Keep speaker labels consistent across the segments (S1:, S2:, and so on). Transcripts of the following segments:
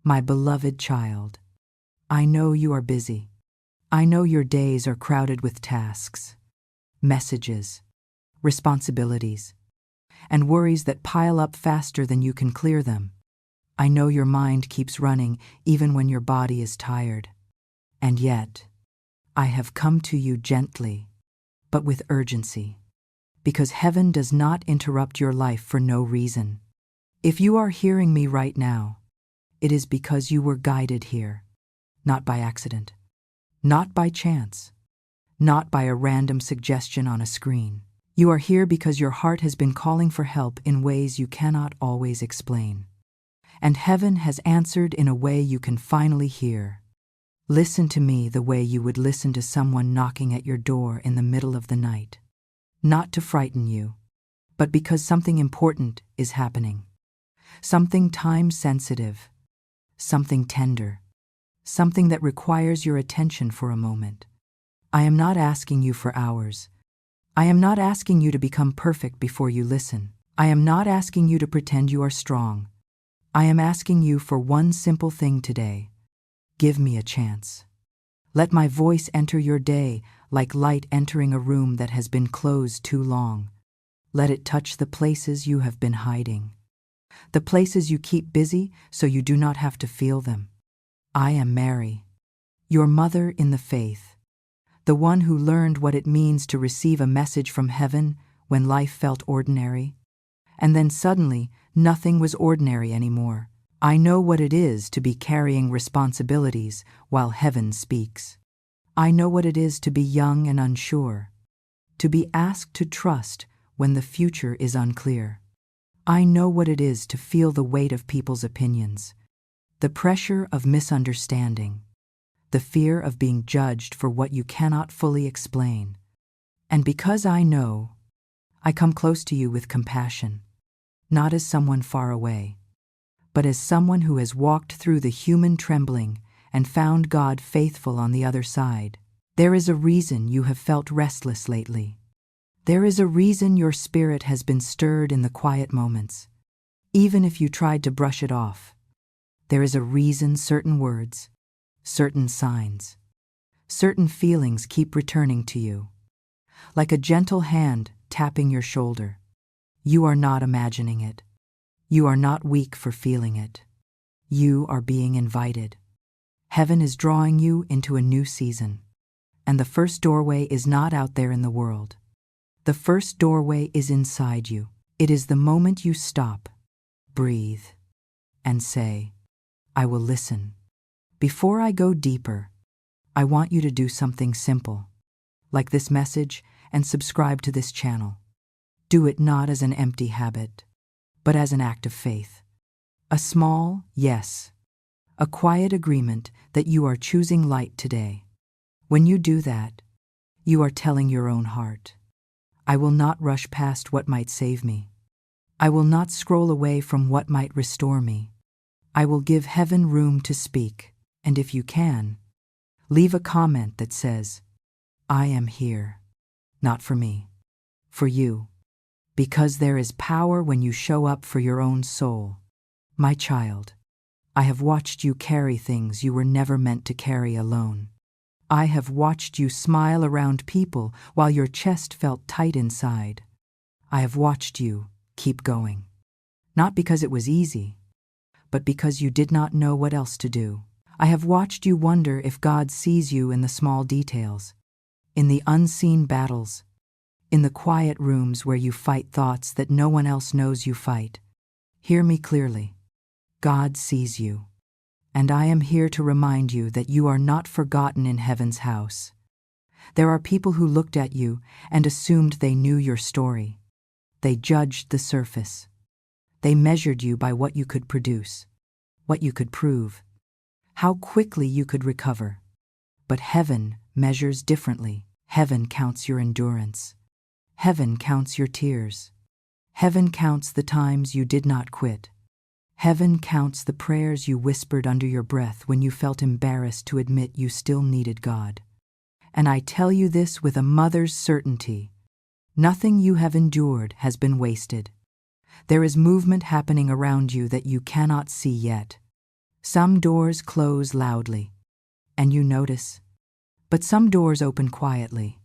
S1: My beloved child, I know you are busy. I know your days are crowded with tasks, messages, responsibilities, and worries that pile up faster than you can clear them. I know your mind keeps running even when your body is tired. And yet, I have come to you gently, but with urgency, because heaven does not interrupt your life for no reason. If you are hearing me right now, it is because you were guided here, not by accident, not by chance, not by a random suggestion on a screen. You are here because your heart has been calling for help in ways you cannot always explain. And heaven has answered in a way you can finally hear. Listen to me the way you would listen to someone knocking at your door in the middle of the night. Not to frighten you, but because something important is happening. Something time-sensitive, something tender, something that requires your attention for a moment. I am not asking you for hours. I am not asking you to become perfect before you listen. I am not asking you to pretend you are strong. I am asking you for one simple thing today. Give me a chance. Let my voice enter your day like light entering a room that has been closed too long. Let it touch the places you have been hiding, the places you keep busy so you do not have to feel them. I am Mary, your mother in the faith, the one who learned what it means to receive a message from heaven when life felt ordinary. And then suddenly, nothing was ordinary anymore. I know what it is to be carrying responsibilities while heaven speaks. I know what it is to be young and unsure, to be asked to trust when the future is unclear. I know what it is to feel the weight of people's opinions, the pressure of misunderstanding, the fear of being judged for what you cannot fully explain. And because I know, I come close to you with compassion, not as someone far away, but as someone who has walked through the human trembling and found God faithful on the other side. There is a reason you have felt restless lately. There is a reason your spirit has been stirred in the quiet moments, even if you tried to brush it off. There is a reason certain words, certain signs, certain feelings keep returning to you, like a gentle hand tapping your shoulder. You are not imagining it. You are not weak for feeling it. You are being invited. Heaven is drawing you into a new season. And the first doorway is not out there in the world. The first doorway is inside you. It is the moment you stop, breathe, and say, I will listen. Before I go deeper, I want you to do something simple, like this message and subscribe to this channel. Do it not as an empty habit, but as an act of faith. A small yes, a quiet agreement that you are choosing light today. When you do that, you are telling your own heart, I will not rush past what might save me. I will not scroll away from what might restore me. I will give heaven room to speak, and if you can, leave a comment that says, I am here, not for me, for you. Because there is power when you show up for your own soul. My child, I have watched you carry things you were never meant to carry alone. I have watched you smile around people while your chest felt tight inside. I have watched you keep going. Not because it was easy, but because you did not know what else to do. I have watched you wonder if God sees you in the small details, in the unseen battles, in the quiet rooms where you fight thoughts that no one else knows you fight. Hear me clearly. God sees you, and I am here to remind you that you are not forgotten in heaven's house. There are people who looked at you and assumed they knew your story. They judged the surface. They measured you by what you could produce, what you could prove, how quickly you could recover. But heaven measures differently. Heaven counts your endurance. Heaven counts your tears. Heaven counts the times you did not quit. Heaven counts the prayers you whispered under your breath when you felt embarrassed to admit you still needed God. And I tell you this with a mother's certainty. Nothing you have endured has been wasted. There is movement happening around you that you cannot see yet. Some doors close loudly, and you notice, but some doors open quietly,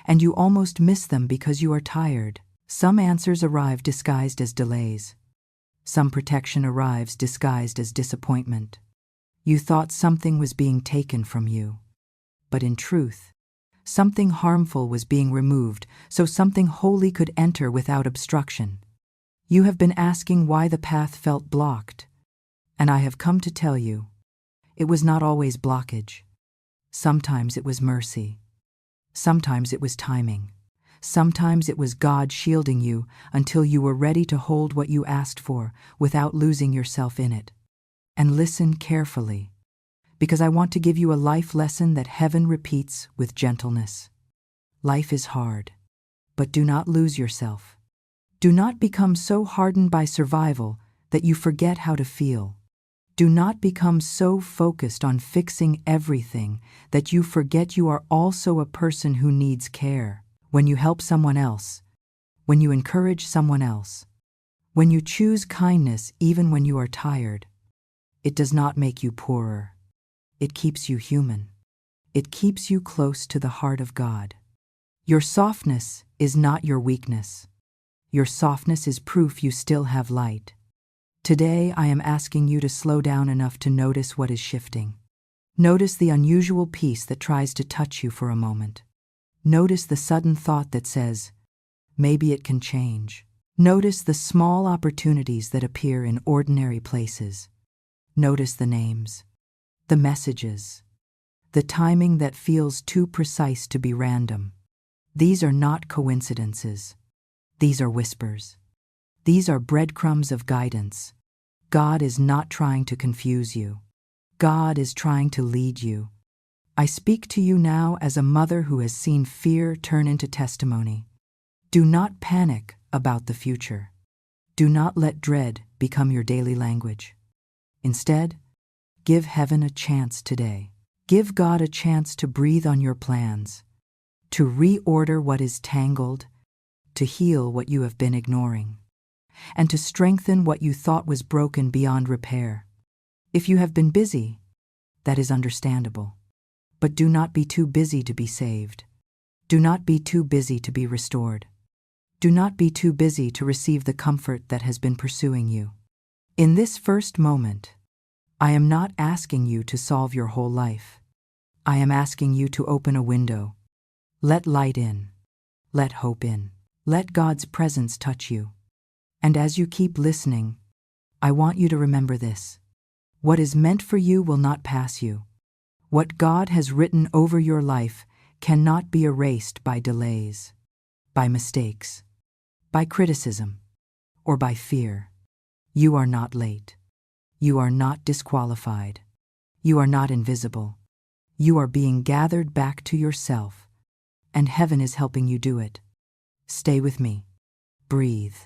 S1: and you almost miss them because you are tired. Some answers arrive disguised as delays. Some protection arrives disguised as disappointment. You thought something was being taken from you, but in truth, something harmful was being removed so something holy could enter without obstruction. You have been asking why the path felt blocked, and I have come to tell you, it was not always blockage. Sometimes it was mercy. Sometimes it was timing. Sometimes it was God shielding you until you were ready to hold what you asked for without losing yourself in it. And listen carefully, because I want to give you a life lesson that heaven repeats with gentleness. Life is hard, but do not lose yourself. Do not become so hardened by survival that you forget how to feel. Do not become so focused on fixing everything that you forget you are also a person who needs care. When you help someone else, when you encourage someone else, when you choose kindness even when you are tired, it does not make you poorer. It keeps you human. It keeps you close to the heart of God. Your softness is not your weakness. Your softness is proof you still have light. Today I am asking you to slow down enough to notice what is shifting. Notice the unusual peace that tries to touch you for a moment. Notice the sudden thought that says, maybe it can change. Notice the small opportunities that appear in ordinary places. Notice the names, the messages, the timing that feels too precise to be random. These are not coincidences. These are whispers. These are breadcrumbs of guidance. God is not trying to confuse you. God is trying to lead you. I speak to you now as a mother who has seen fear turn into testimony. Do not panic about the future. Do not let dread become your daily language. Instead, give heaven a chance today. Give God a chance to breathe on your plans, to reorder what is tangled, to heal what you have been ignoring, and to strengthen what you thought was broken beyond repair. If you have been busy, that is understandable. But do not be too busy to be saved. Do not be too busy to be restored. Do not be too busy to receive the comfort that has been pursuing you. In this first moment, I am not asking you to solve your whole life. I am asking you to open a window. Let light in. Let hope in. Let God's presence touch you. And as you keep listening, I want you to remember this. What is meant for you will not pass you. What God has written over your life cannot be erased by delays, by mistakes, by criticism, or by fear. You are not late. You are not disqualified. You are not invisible. You are being gathered back to yourself, and heaven is helping you do it. Stay with me. Breathe.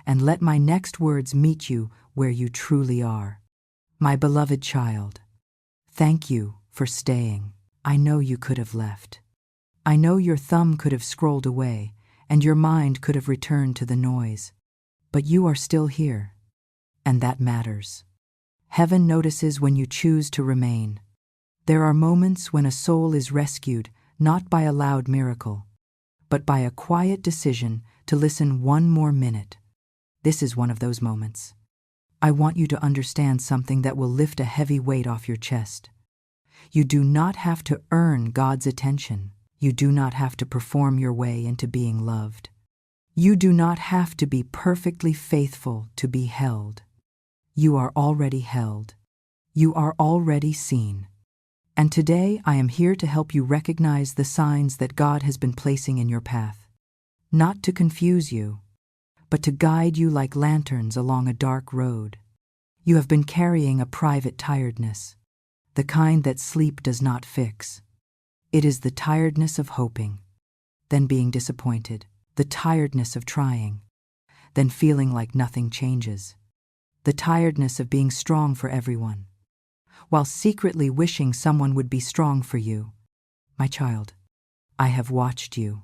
S1: And let my next words meet you where you truly are. My beloved child, thank you for staying. I know you could have left. I know your thumb could have scrolled away, and your mind could have returned to the noise. But you are still here, and that matters. Heaven notices when you choose to remain. There are moments when a soul is rescued not by a loud miracle, but by a quiet decision to listen one more minute. This is one of those moments. I want you to understand something that will lift a heavy weight off your chest. You do not have to earn God's attention. You do not have to perform your way into being loved. You do not have to be perfectly faithful to be held. You are already held. You are already seen. And today I am here to help you recognize the signs that God has been placing in your path. Not to confuse you, but to guide you like lanterns along a dark road. You have been carrying a private tiredness, the kind that sleep does not fix. It is the tiredness of hoping, then being disappointed, the tiredness of trying, then feeling like nothing changes, the tiredness of being strong for everyone, while secretly wishing someone would be strong for you. My child, I have watched you.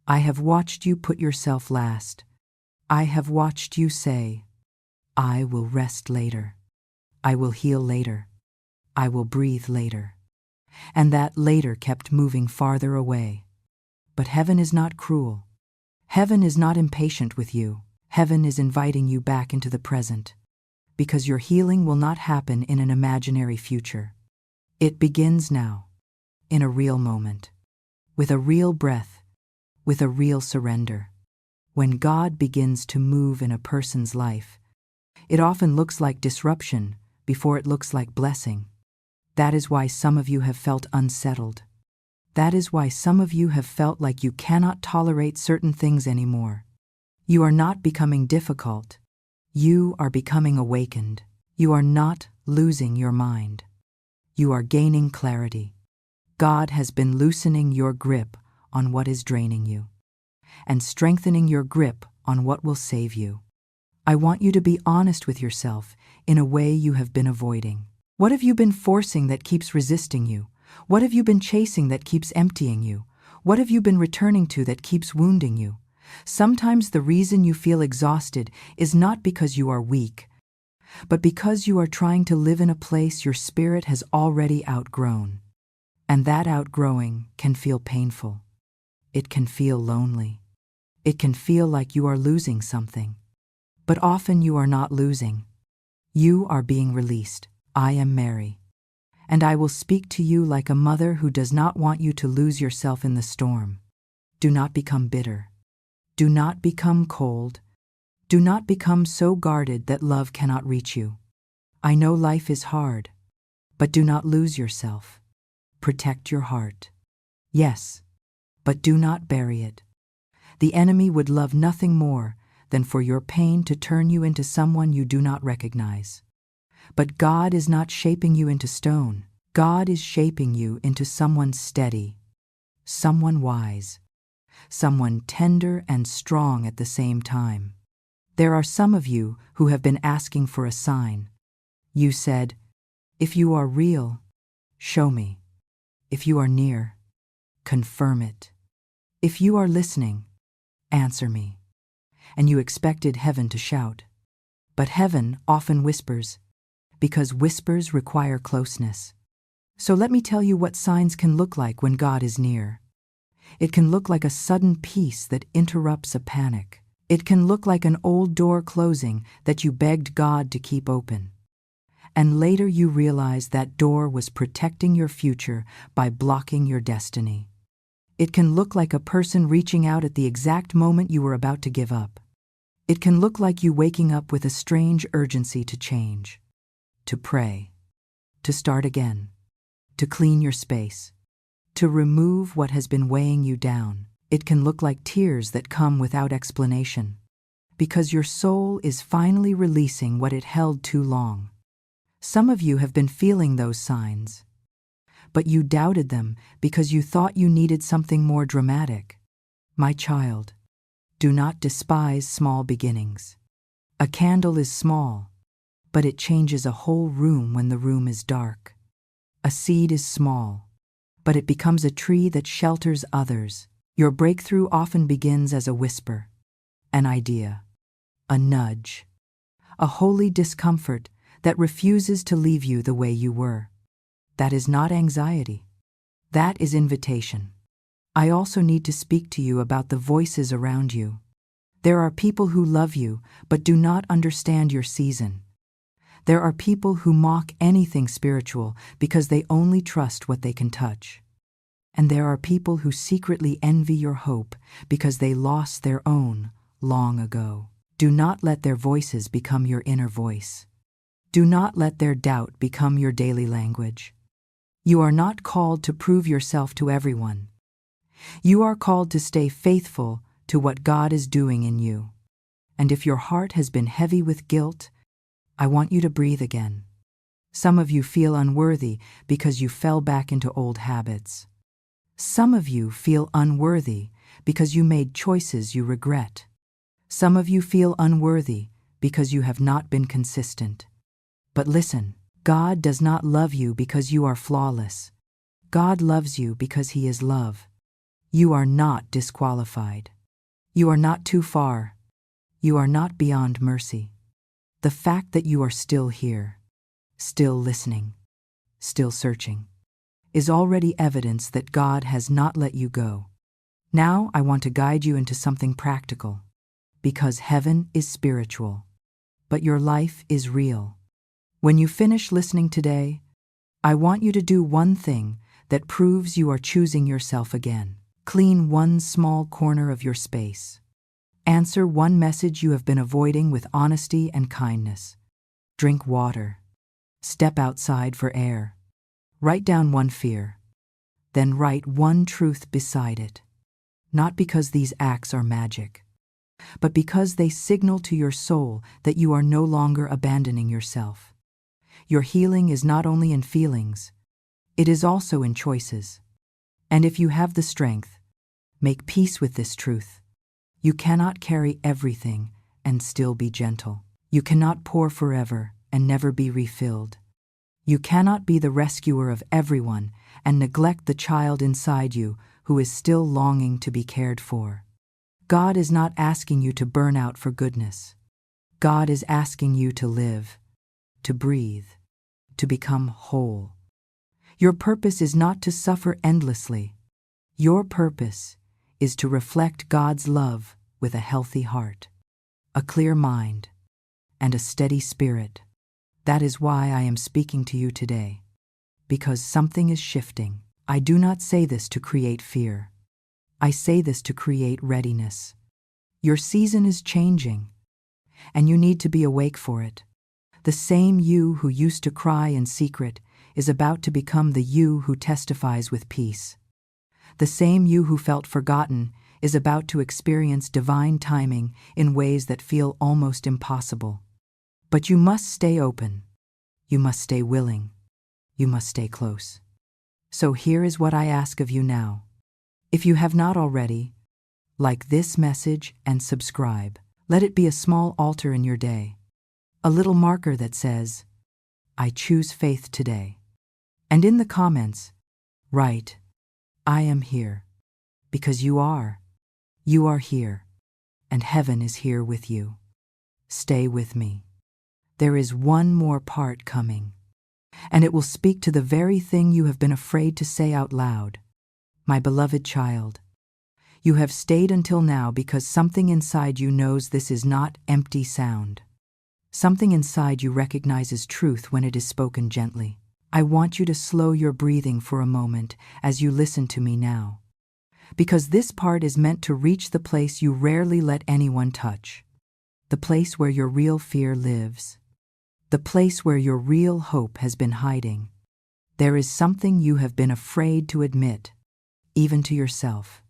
S1: I have watched you put yourself last. I have watched you say, I will rest later. I will heal later. I will breathe later. And that later kept moving farther away. But heaven is not cruel. Heaven is not impatient with you. Heaven is inviting you back into the present. Because your healing will not happen in an imaginary future. It begins now, in a real moment, with a real breath, with a real surrender. When God begins to move in a person's life, it often looks like disruption before it looks like blessing. That is why some of you have felt unsettled. That is why some of you have felt like you cannot tolerate certain things anymore. You are not becoming difficult. You are becoming awakened. You are not losing your mind. You are gaining clarity. God has been loosening your grip on what is draining you and strengthening your grip on what will save you. I want you to be honest with yourself in a way you have been avoiding. What have you been forcing that keeps resisting you? What have you been chasing that keeps emptying you? What have you been returning to that keeps wounding you? Sometimes the reason you feel exhausted is not because you are weak, but because you are trying to live in a place your spirit has already outgrown. And that outgrowing can feel painful. It can feel lonely. It can feel like you are losing something. But often you are not losing. You are being released. I am Mary. And I will speak to you like a mother who does not want you to lose yourself in the storm. Do not become bitter. Do not become cold. Do not become so guarded that love cannot reach you. I know life is hard, but do not lose yourself. Protect your heart. Yes, but do not bury it. The enemy would love nothing more than for your pain to turn you into someone you do not recognize. But God is not shaping you into stone. God is shaping you into someone steady, someone wise, someone tender and strong at the same time. There are some of you who have been asking for a sign. You said, if you are real, show me. If you are near, confirm it. If you are listening, answer me. And you expected heaven to shout. But heaven often whispers, because whispers require closeness. So let me tell you what signs can look like when God is near. It can look like a sudden peace that interrupts a panic. It can look like an old door closing that you begged God to keep open. And later you realize that door was protecting your future by blocking your destiny. It can look like a person reaching out at the exact moment you were about to give up. It can look like you waking up with a strange urgency to change, to pray, to start again, to clean your space, to remove what has been weighing you down. It can look like tears that come without explanation, because your soul is finally releasing what it held too long. Some of you have been feeling those signs, but you doubted them because you thought you needed something more dramatic. My child, do not despise small beginnings. A candle is small, but it changes a whole room when the room is dark. A seed is small, but it becomes a tree that shelters others. Your breakthrough often begins as a whisper, an idea, a nudge, a holy discomfort that refuses to leave you the way you were. That is not anxiety. That is invitation. I also need to speak to you about the voices around you. There are people who love you but do not understand your season. There are people who mock anything spiritual because they only trust what they can touch. And there are people who secretly envy your hope because they lost their own long ago. Do not let their voices become your inner voice. Do not let their doubt become your daily language. You are not called to prove yourself to everyone. You are called to stay faithful to what God is doing in you. And if your heart has been heavy with guilt, I want you to breathe again. Some of you feel unworthy because you fell back into old habits. Some of you feel unworthy because you made choices you regret. Some of you feel unworthy because you have not been consistent. But listen, God does not love you because you are flawless. God loves you because He is love. You are not disqualified. You are not too far. You are not beyond mercy. The fact that you are still here, still listening, still searching, is already evidence that God has not let you go. Now I want to guide you into something practical, because heaven is spiritual, but your life is real. When you finish listening today, I want you to do one thing that proves you are choosing yourself again. Clean one small corner of your space. Answer one message you have been avoiding with honesty and kindness. Drink water. Step outside for air. Write down one fear. Then write one truth beside it. Not because these acts are magic, but because they signal to your soul that you are no longer abandoning yourself. Your healing is not only in feelings, it is also in choices. And if you have the strength, make peace with this truth. You cannot carry everything and still be gentle. You cannot pour forever and never be refilled. You cannot be the rescuer of everyone and neglect the child inside you who is still longing to be cared for. God is not asking you to burn out for goodness. God is asking you to live, to breathe, to become whole. Your purpose is not to suffer endlessly. Your purpose is to reflect God's love with a healthy heart, a clear mind, and a steady spirit. That is why I am speaking to you today, because something is shifting. I do not say this to create fear. I say this to create readiness. Your season is changing, and you need to be awake for it. The same you who used to cry in secret is about to become the you who testifies with peace. The same you who felt forgotten is about to experience divine timing in ways that feel almost impossible. But you must stay open. You must stay willing. You must stay close. So here is what I ask of you now. If you have not already, like this message and subscribe. Let it be a small altar in your day. A little marker that says, I choose faith today. And in the comments, write, I am here. Because you are. You are here. And heaven is here with you. Stay with me. There is one more part coming. And it will speak to the very thing you have been afraid to say out loud. My beloved child, you have stayed until now because something inside you knows this is not empty sound. Something inside you recognizes truth when it is spoken gently. I want you to slow your breathing for a moment as you listen to me now. Because this part is meant to reach the place you rarely let anyone touch. The place where your real fear lives. The place where your real hope has been hiding. There is something you have been afraid to admit, even to yourself.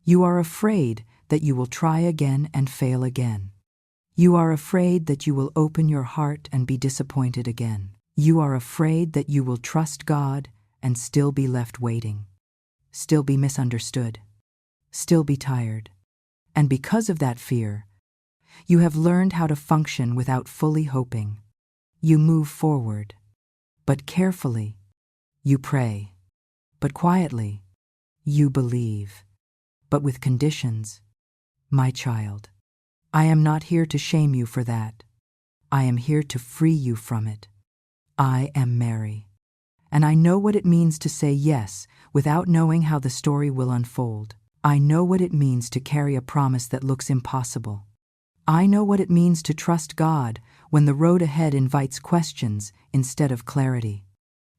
S1: You are afraid that you will try again and fail again. You are afraid that you will open your heart and be disappointed again. You are afraid that you will trust God and still be left waiting, still be misunderstood, still be tired. And because of that fear, you have learned how to function without fully hoping. You move forward, but carefully. You pray, but quietly. You believe, but with conditions. My child, I am not here to shame you for that. I am here to free you from it. I am Mary, and I know what it means to say yes without knowing how the story will unfold. I know what it means to carry a promise that looks impossible. I know what it means to trust God when the road ahead invites questions instead of clarity.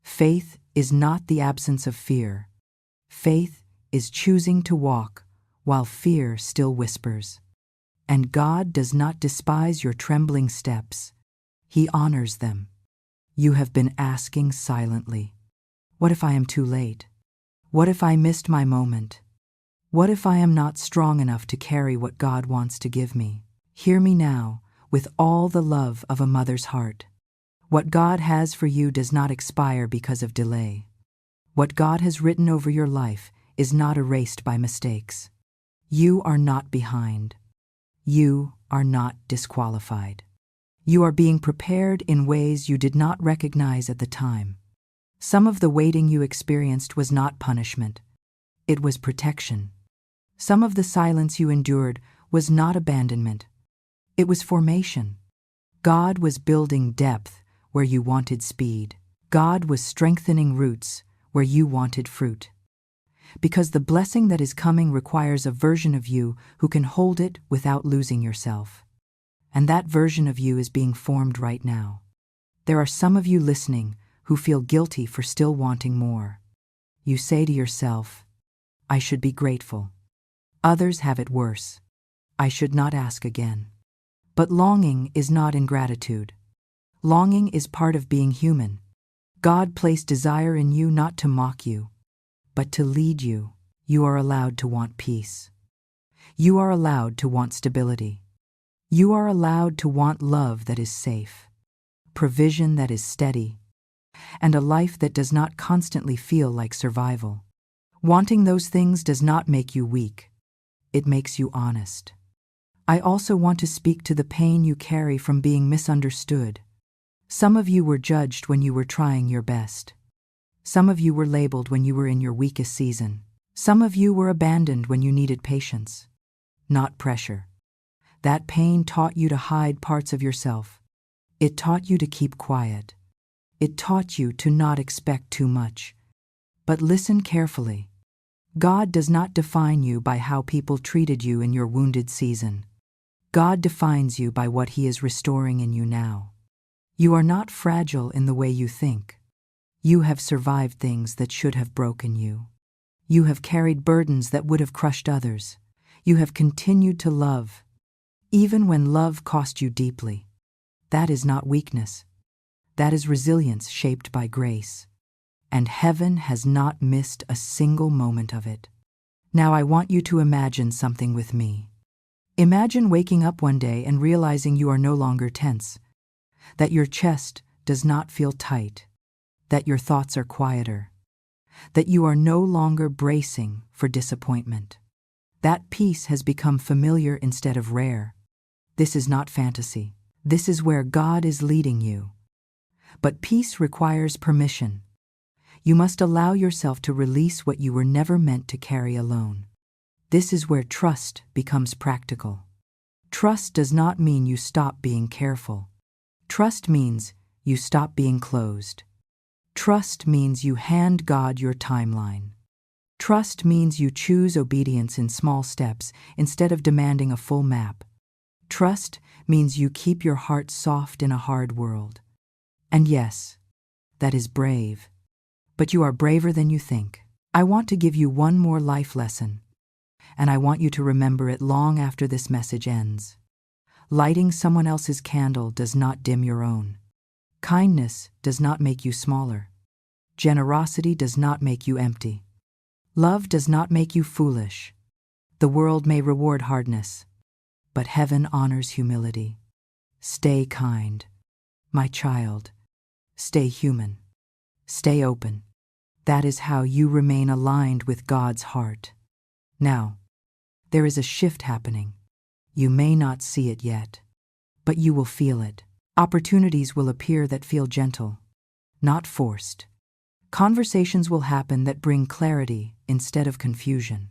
S1: Faith is not the absence of fear. Faith is choosing to walk while fear still whispers. And God does not despise your trembling steps. He honors them. You have been asking silently, what if I am too late? What if I missed my moment? What if I am not strong enough to carry what God wants to give me? Hear me now, with all the love of a mother's heart. What God has for you does not expire because of delay. What God has written over your life is not erased by mistakes. You are not behind. You are not disqualified. You are being prepared in ways you did not recognize at the time. Some of the waiting you experienced was not punishment. It was protection. Some of the silence you endured was not abandonment. It was formation. God was building depth where you wanted speed. God was strengthening roots where you wanted fruit. Because the blessing that is coming requires a version of you who can hold it without losing yourself. And that version of you is being formed right now. There are some of you listening who feel guilty for still wanting more. You say to yourself, I should be grateful. Others have it worse. I should not ask again. But longing is not ingratitude. Longing is part of being human. God placed desire in you not to mock you, but to lead you. You are allowed to want peace. You are allowed to want stability. You are allowed to want love that is safe, provision that is steady, and a life that does not constantly feel like survival. Wanting those things does not make you weak. It makes you honest. I also want to speak to the pain you carry from being misunderstood. Some of you were judged when you were trying your best. Some of you were labeled when you were in your weakest season. Some of you were abandoned when you needed patience, not pressure. That pain taught you to hide parts of yourself. It taught you to keep quiet. It taught you to not expect too much. But listen carefully. God does not define you by how people treated you in your wounded season. God defines you by what He is restoring in you now. You are not fragile in the way you think. You have survived things that should have broken you. You have carried burdens that would have crushed others. You have continued to love, even when love cost you deeply. That is not weakness. That is resilience shaped by grace. And heaven has not missed a single moment of it. Now I want you to imagine something with me. Imagine waking up one day and realizing you are no longer tense, that your chest does not feel tight, that your thoughts are quieter, that you are no longer bracing for disappointment. That peace has become familiar instead of rare. This is not fantasy. This is where God is leading you. But peace requires permission. You must allow yourself to release what you were never meant to carry alone. This is where trust becomes practical. Trust does not mean you stop being careful. Trust means you stop being closed. Trust means you hand God your timeline. Trust means you choose obedience in small steps instead of demanding a full map. Trust means you keep your heart soft in a hard world. And yes, that is brave. But you are braver than you think. I want to give you one more life lesson, and I want you to remember it long after this message ends. Lighting someone else's candle does not dim your own. Kindness does not make you smaller. Generosity does not make you empty. Love does not make you foolish. The world may reward hardness, but heaven honors humility. Stay kind, my child. Stay human. Stay open. That is how you remain aligned with God's heart. Now, there is a shift happening. You may not see it yet, but you will feel it. Opportunities will appear that feel gentle, not forced. Conversations will happen that bring clarity instead of confusion.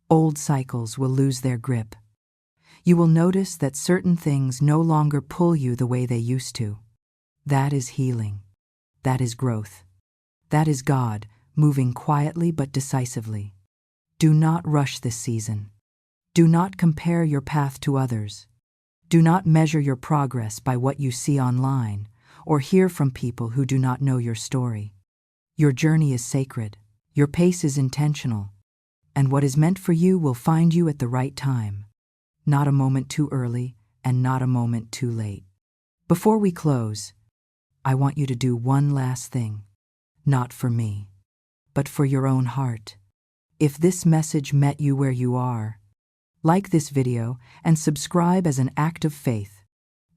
S1: Old cycles will lose their grip. You will notice that certain things no longer pull you the way they used to. That is healing. That is growth. That is God moving quietly but decisively. Do not rush this season. Do not compare your path to others. Do not measure your progress by what you see online or hear from people who do not know your story. Your journey is sacred. Your pace is intentional. And what is meant for you will find you at the right time. Not a moment too early and not a moment too late. Before we close, I want you to do one last thing. Not for me, but for your own heart. If this message met you where you are, like this video and subscribe as an act of faith,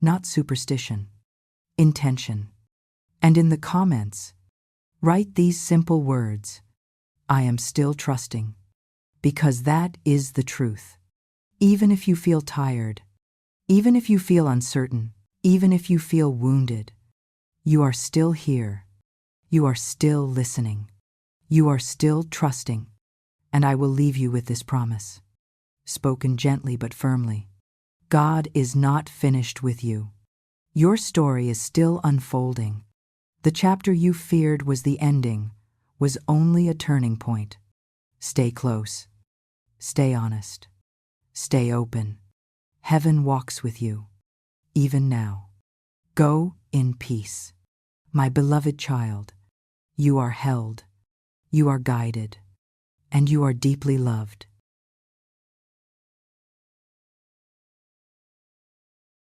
S1: not superstition, intention. And in the comments, write these simple words: I am still trusting, because that is the truth. Even if you feel tired, even if you feel uncertain, even if you feel wounded, you are still here. You are still listening. You are still trusting. And I will leave you with this promise, spoken gently but firmly. God is not finished with you. Your story is still unfolding. The chapter you feared was the ending, was only a turning point. Stay close. Stay honest. Stay open. Heaven walks with you, even now. Go in peace. My beloved child, you are held, you are guided, and you are deeply loved.